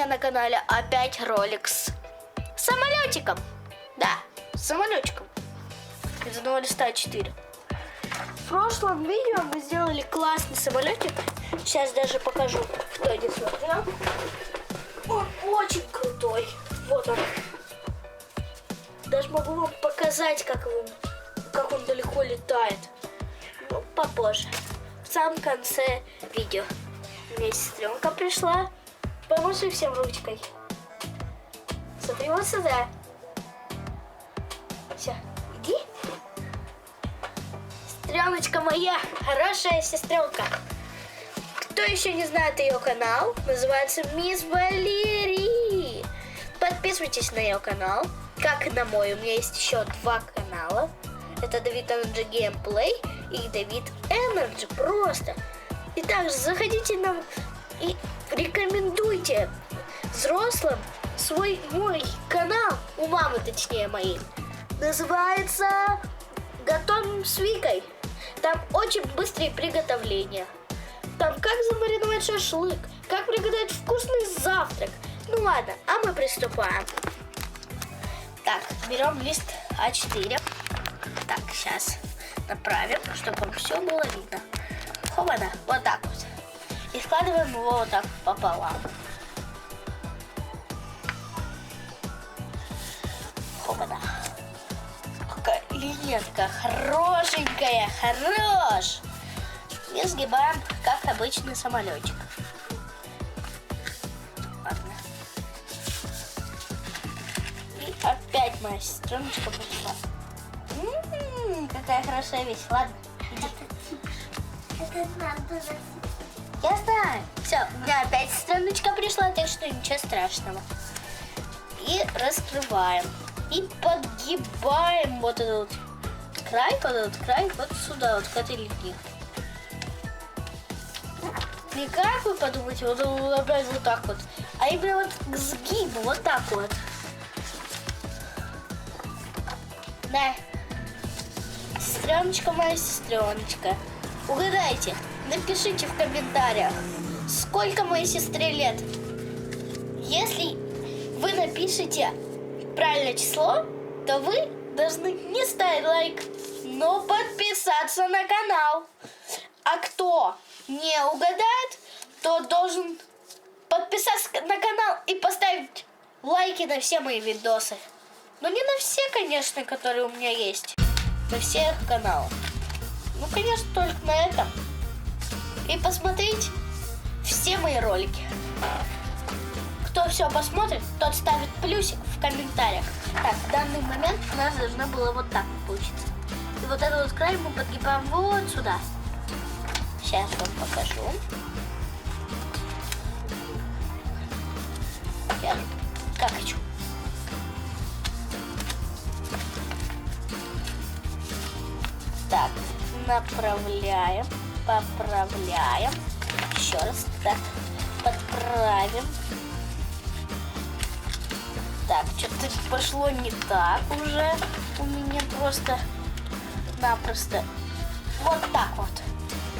меня на канале опять ролик с самолетиком. Да, с самолетиком. Из одного листа 4. В прошлом видео мы сделали классный самолетик. Сейчас даже покажу, кто не смотрел. Он очень крутой. Вот он. Даже могу вам показать, как он далеко летает. Ну, попозже. В самом конце видео. У меня сестренка пришла. Помаши всем ручкой. Смотри вот сюда. Все, иди. Сестреночка моя, хорошая сестренка. Кто еще не знает ее канал, называется Мисс Валерий. Подписывайтесь на ее канал, как и на мой. У меня есть еще 2 канала. Это Давид Энерджи Геймплей и Давид Энерджи просто. И также заходите нам и рекомендуйте взрослым мой канал, у мамы точнее моей. Называется «Готовим с Викой». Там очень быстрые приготовления. Там как замариновать шашлык, как приготовить вкусный завтрак. Ну ладно, а мы приступаем. Так, берем лист А4. Так, сейчас направим, чтобы вам все было видно. Хоба-да, вот так вот. И складываем его вот так пополам. Хоба-да. Какая линейка хорошенькая, хорош. И сгибаем, как обычный самолетик. Ладно. И опять моя сестреночка пришла. Какая хорошая вещь. Ладно, иди. Это надо. Я знаю. Все, у меня опять сестреночка пришла, так что ничего страшного. И раскрываем. И подгибаем вот этот край, вот сюда, вот к этой линии. Не как вы подумаете, вот опять вот так вот, а именно вот к сгибу, вот так вот. Да. Сестреночка моя, сестреночка. Угадайте, напишите в комментариях, сколько моей сестре лет. Если вы напишите правильное число, то вы должны не ставить лайк, но подписаться на канал. А кто не угадает, то должен подписаться на канал и поставить лайки на все мои видосы. Но не на все, конечно, которые у меня есть. На всех каналах. Ну, конечно, только на этом. И посмотреть все мои ролики. Кто все посмотрит, тот ставит плюсик в комментариях. Так, в данный момент у нас должно было вот так получиться. И вот этот вот край мы подгибаем вот сюда. Сейчас вам покажу. Я как хочу. Так, направляем, поправляем. Еще раз так, подправим. Так, что-то пошло не так уже. У меня просто-напросто. Вот так вот.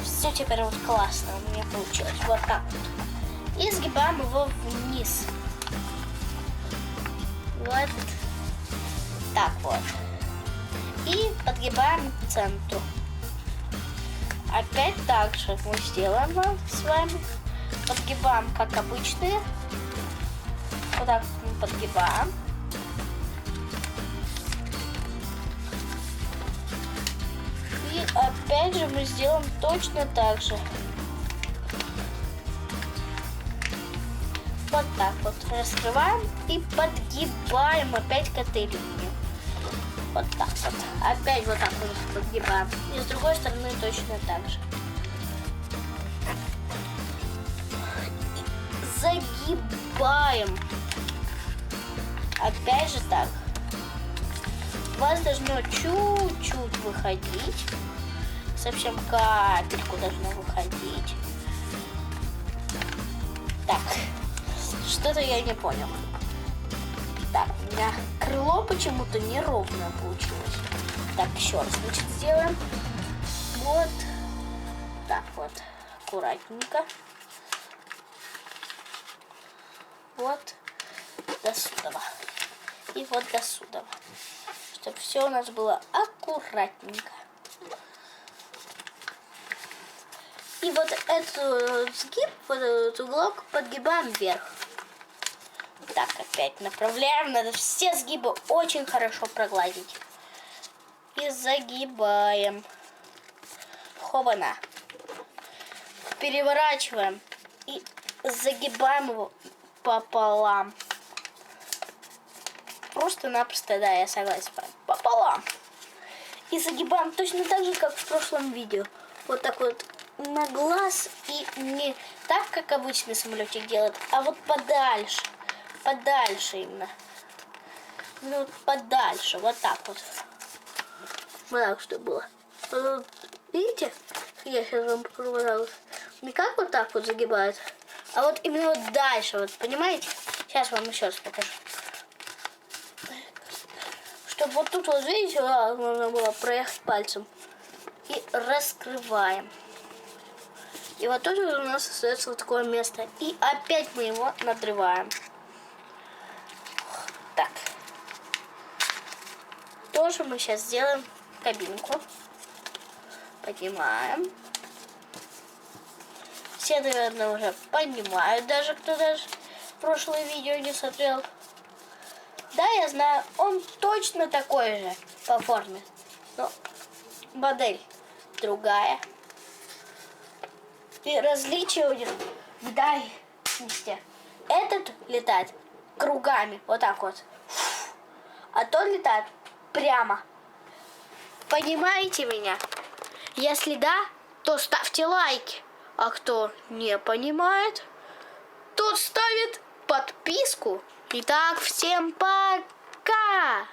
Все теперь вот классно у меня получилось. Вот так вот. И сгибаем его вниз. Вот так вот. И подгибаем к центру. Опять так же мы сделаем с вами. Подгибаем как обычные. Вот так мы подгибаем. И опять же мы сделаем точно так же. Вот так вот раскрываем и подгибаем опять к этой линии. Вот так вот. Опять вот так вот подгибаем. И с другой стороны точно так же. И загибаем. Опять же так. У вас должно чуть-чуть выходить. Совсем капельку должно выходить. Так. Что-то я не понял. Так, у меня крыло почему-то неровно получилось. Так, еще раз, значит, сделаем. Вот. Так вот. Аккуратненько. вот до сюда. И вот до сюда. Чтобы все у нас было аккуратненько. И вот этот сгиб, вот этот уголок подгибаем вверх. Так, опять направляем. Надо все сгибы очень хорошо прогладить. И загибаем. Хобана. Переворачиваем. И загибаем его пополам. Просто-напросто, да, я согласен. Пополам. И загибаем точно так же, как в прошлом видео. Вот так вот на глаз. И не так, как обычный самолетик делает, а вот подальше. Подальше именно. Ну, вот подальше. Вот так вот. Вот так, что было. Вот, видите? Я сейчас вам покажу вот так вот. Не как вот так вот загибают, а вот именно вот дальше. Вот, понимаете? Сейчас вам еще раз покажу. Чтобы вот тут вот, видите, вот, можно было проехать пальцем. И раскрываем. И вот тут у нас остается вот такое место. И опять мы его надрываем. Так. Тоже мы сейчас сделаем кабинку. Поднимаем. Все, наверное, уже понимают, даже кто даже прошлое видео не смотрел. Да, я знаю, он точно такой же по форме. Но модель другая. И различия у них в дальности. Этот летает кругами, вот так вот. А тот летает прямо. Понимаете меня? Если да, то ставьте лайки. А кто не понимает, тот ставит подписку. Итак, всем пока!